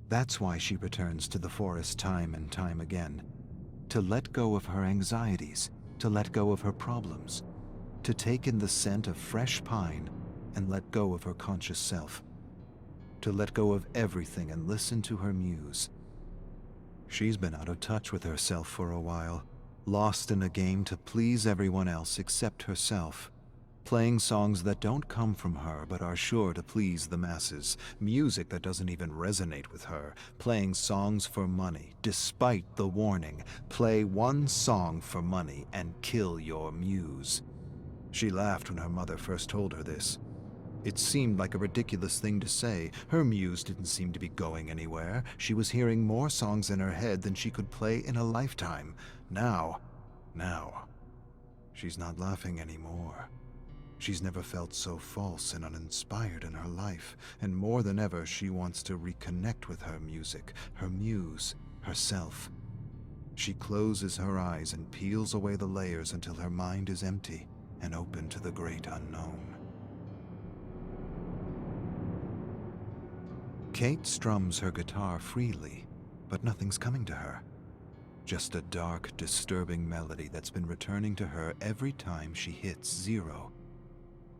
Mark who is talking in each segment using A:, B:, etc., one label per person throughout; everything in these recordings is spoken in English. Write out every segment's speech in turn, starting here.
A: That's why she returns to the forest time and time again, to let go of her anxieties, to let go of her problems, to take in the scent of fresh pine and let go of her conscious self, to let go of everything and listen to her muse. She's been out of touch with herself for a while, lost in a game to please everyone else except herself, playing songs that don't come from her but are sure to please the masses, music that doesn't even resonate with her, playing songs for money, despite the warning, play one song for money and kill your muse. She laughed when her mother first told her this. It seemed like a ridiculous thing to say. Her muse didn't seem to be going anywhere. She was hearing more songs in her head than she could play in a lifetime. Now, she's not laughing anymore. She's never felt so false and uninspired in her life, and more than ever she wants to reconnect with her music, her muse, herself. She closes her eyes and peels away the layers until her mind is empty and open to the great unknown. Kate strums her guitar freely, but nothing's coming to her. Just a dark, disturbing melody that's been returning to her every time she hits 0.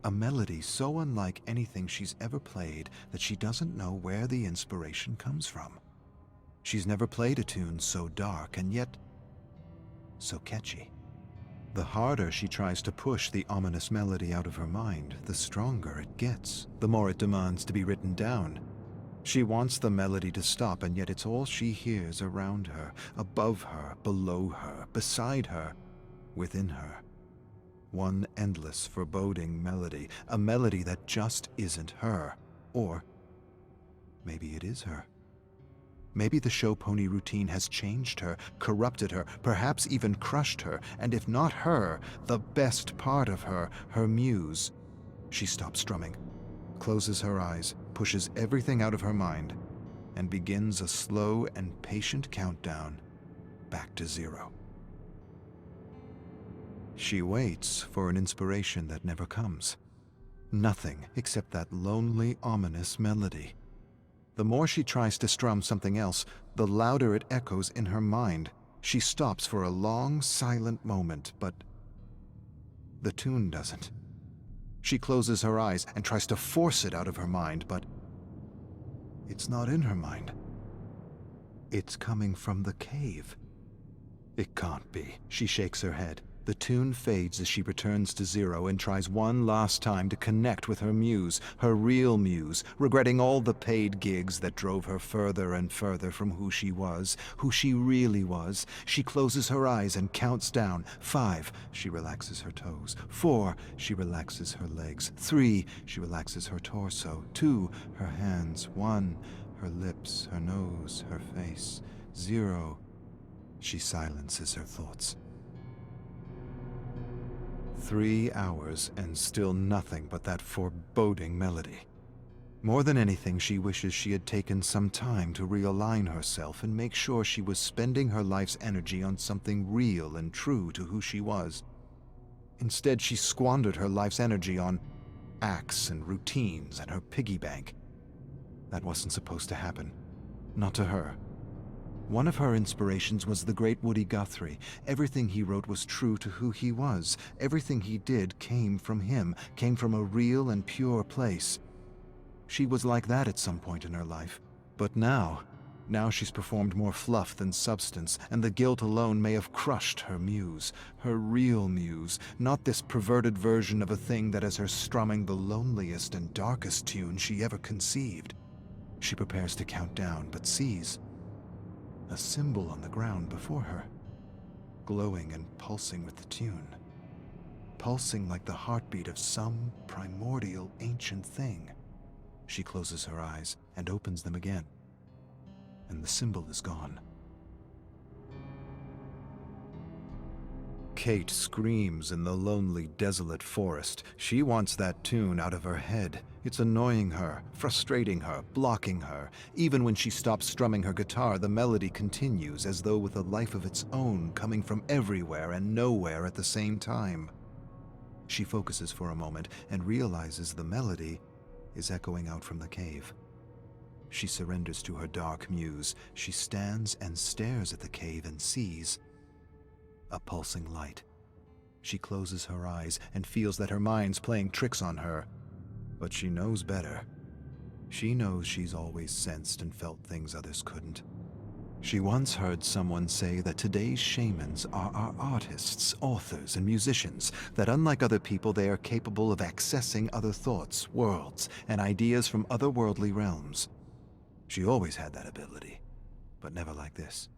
A: A melody so unlike anything she's ever played that she doesn't know where the inspiration comes from. She's never played a tune so dark and yet so catchy. The harder she tries to push the ominous melody out of her mind, the stronger it gets, the more it demands to be written down. She wants the melody to stop, and yet it's all she hears around her, above her, below her, beside her, within her. One endless, foreboding melody, a melody that just isn't her. Or maybe it is her. Maybe the show pony routine has changed her, corrupted her, perhaps even crushed her, and if not her, the best part of her, her muse. She stops strumming, closes her eyes, pushes everything out of her mind, and begins a slow and patient countdown back to 0. She waits for an inspiration that never comes. Nothing except that lonely, ominous melody. The more she tries to strum something else, the louder it echoes in her mind. She stops for a long, silent moment, but the tune doesn't. She closes her eyes and tries to force it out of her mind, but it's not in her mind. It's coming from the cave. It can't be. She shakes her head. The tune fades as she returns to 0 and tries one last time to connect with her muse, her real muse, regretting all the paid gigs that drove her further and further from who she was, who she really was. She closes her eyes and counts down. 5, she relaxes her toes. 4, she relaxes her legs. 3, she relaxes her torso. 2, her hands. 1, her lips, her nose, her face. 0, she silences her thoughts. 3 hours and still nothing but that foreboding melody. More than anything, she wishes she had taken some time to realign herself and make sure she was spending her life's energy on something real and true to who she was. Instead, she squandered her life's energy on acts and routines and her piggy bank. That wasn't supposed to happen. Not to her. One of her inspirations was the great Woody Guthrie. Everything he wrote was true to who he was. Everything he did came from him, came from a real and pure place. She was like that at some point in her life. But now she's performed more fluff than substance, and the guilt alone may have crushed her muse, her real muse, not this perverted version of a thing that has her strumming the loneliest and darkest tune she ever conceived. She prepares to count down, but sees a symbol on the ground before her, glowing and pulsing with the tune, pulsing like the heartbeat of some primordial ancient thing. She closes her eyes and opens them again, and the symbol is gone. Kate screams in the lonely, desolate forest. She wants that tune out of her head. It's annoying her, frustrating her, blocking her. Even when she stops strumming her guitar, the melody continues as though with a life of its own, coming from everywhere and nowhere at the same time. She focuses for a moment and realizes the melody is echoing out from the cave. She surrenders to her dark muse. She stands and stares at the cave and sees a pulsing light. She closes her eyes and feels that her mind's playing tricks on her. But she knows better. She knows she's always sensed and felt things others couldn't. She once heard someone say that today's shamans are our artists, authors, and musicians, that unlike other people they are capable of accessing other thoughts, worlds, and ideas from otherworldly realms. She always had that ability, but never like this.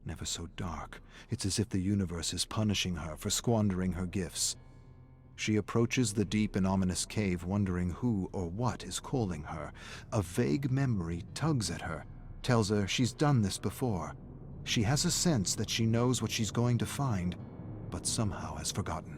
A: Never so dark. It's as if the universe is punishing her for squandering her gifts. She approaches the deep and ominous cave, wondering who or what is calling her. A vague memory tugs at her, tells her she's done this before. She has a sense that she knows what she's going to find, but somehow has forgotten.